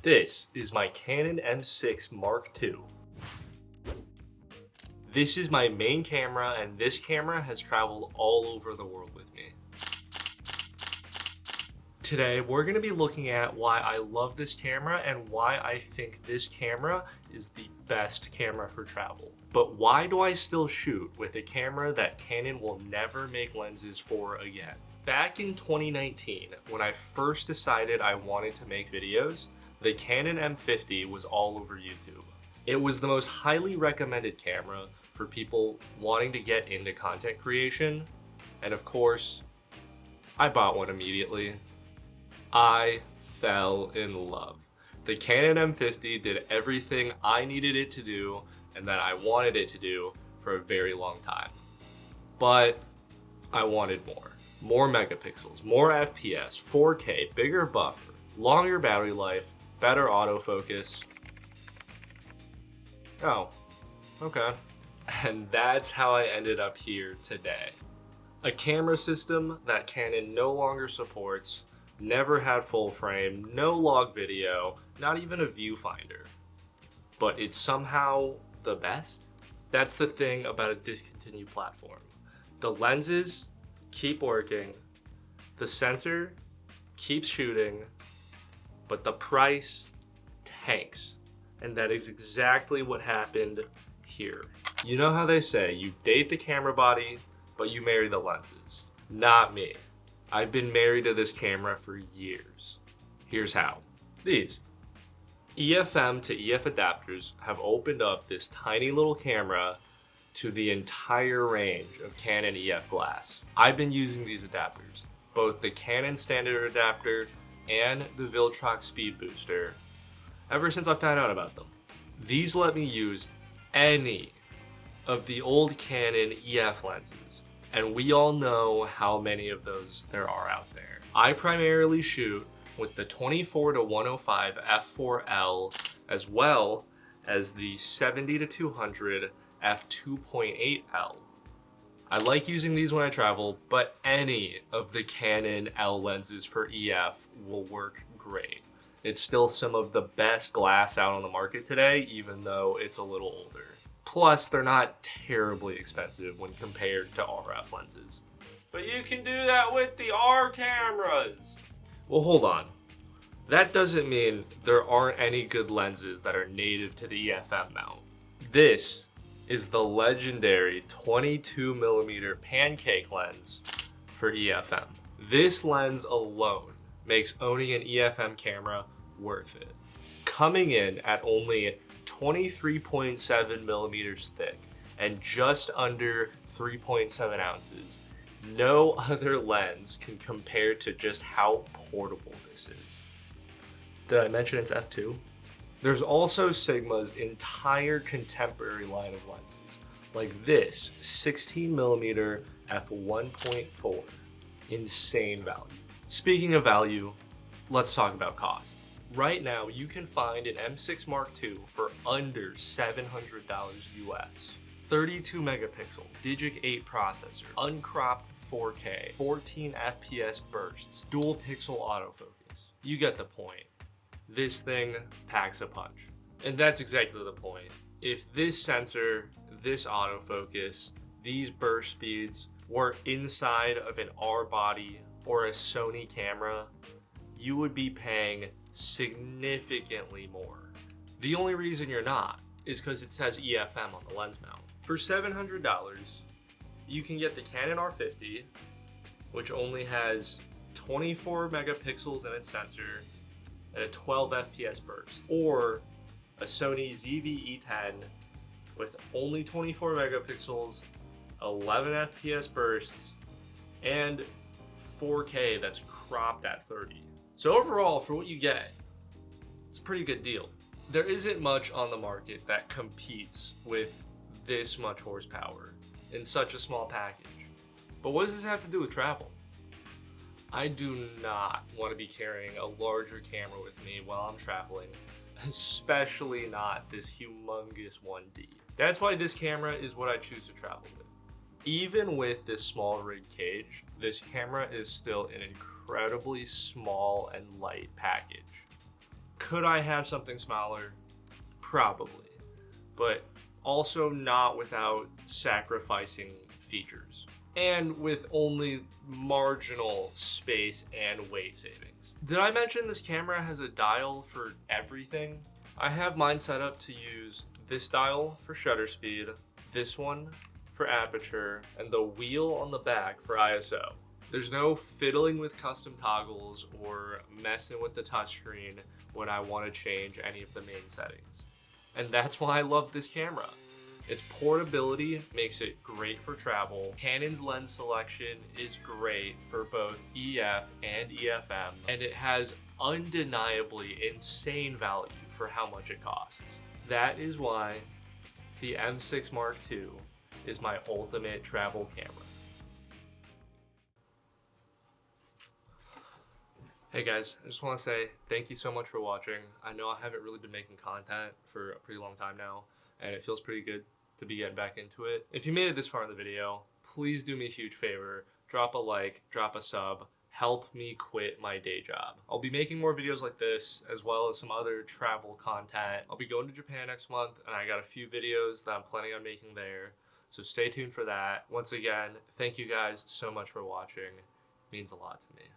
This is my Canon M6 Mark II. This is my main camera, and this camera has traveled all over the world with me. Today, we're going to be looking at why I love this camera and why I think this camera is the best camera for travel. But why do I still shoot with a camera that Canon will never make lenses for again? Back in 2019, when I first decided I wanted to make videos, the Canon M50 was all over YouTube. It was the most highly recommended camera for people wanting to get into content creation, and of course, I bought one immediately. I fell in love. The Canon M50 did everything I needed it to do and that I wanted it to do for a very long time. But I wanted more. More megapixels, more FPS, 4K, bigger buffer, longer battery life, better autofocus. Oh, okay. And that's how I ended up here today. A camera system that Canon no longer supports, never had full frame, no log video, not even a viewfinder. But it's somehow the best? That's the thing about a discontinued platform. The lenses keep working, the sensor keeps shooting, but the price tanks. And that is exactly what happened here. You know how they say you date the camera body, but you marry the lenses? Not me. I've been married to this camera for years. Here's how. These EFM to EF adapters have opened up this tiny little camera to the entire range of Canon EF glass. I've been using these adapters, both the Canon standard adapter and the Viltrox speed booster, ever since I found out about them. These let me use any of the old Canon EF lenses, and we all know how many of those there are out there. I primarily shoot with the 24-105 f4L as well as the 70-200 f2.8L. I like using these when I travel, but any of the Canon L lenses for EF will work great. It's still some of the best glass out on the market today, even though it's a little older. Plus, they're not terribly expensive when compared to RF lenses. But you can do that with the R cameras! Well, hold on. That doesn't mean there aren't any good lenses that are native to the EFM mount. This is the legendary 22mm pancake lens for EFM. This lens alone makes owning an EFM camera worth it. Coming in at only 23.7mm thick and just under 3.7 ounces, no other lens can compare to just how portable this is. Did I mention it's f2? There's also Sigma's entire contemporary line of lenses, like this 16mm f1.4. Insane value. Speaking of value, let's talk about cost. Right now, you can find an M6 Mark II for under $700 US. 32 megapixels, Digic 8 processor, uncropped 4K, 14 FPS bursts, dual pixel autofocus. You get the point. This thing packs a punch. And that's exactly the point. If this sensor, this autofocus, these burst speeds were inside of an R body or a Sony camera, you would be paying significantly more. The only reason you're not is because it says EFM on the lens mount. For $700, you can get the Canon R50, which only has 24 megapixels in its sensor and a 12 FPS burst, or a Sony ZV-E10 with only 24 megapixels, 11 FPS bursts, and 4K that's cropped at 30. So overall, for what you get, it's a pretty good deal. There isn't much on the market that competes with this much horsepower in such a small package. But what does this have to do with travel? I do not want to be carrying a larger camera with me while I'm traveling, especially not this humongous 1D. That's why this camera is what I choose to travel with. Even with this small rig cage, this camera is still an incredibly small and light package. Could I have something smaller? Probably, but also not without sacrificing features and with only marginal space and weight savings. Did I mention this camera has a dial for everything? I have mine set up to use this dial for shutter speed, this one for aperture, and the wheel on the back for ISO. There's no fiddling with custom toggles or messing with the touchscreen when I want to change any of the main settings. And that's why I love this camera. Its portability makes it great for travel. Canon's lens selection is great for both EF and EFM, and it has undeniably insane value for how much it costs. That is why the M6 Mark II is my ultimate travel camera. Hey guys, I just want to say thank you so much for watching. I know I haven't really been making content for a pretty long time now, and it feels pretty good to be getting back into it. If you made it this far in the video, please do me a huge favor. Drop a like, drop a sub, help me quit my day job. I'll be making more videos like this, as well as some other travel content. I'll be going to Japan next month, and I got a few videos that I'm planning on making there, so stay tuned for that. Once again, thank you guys so much for watching. It means a lot to me.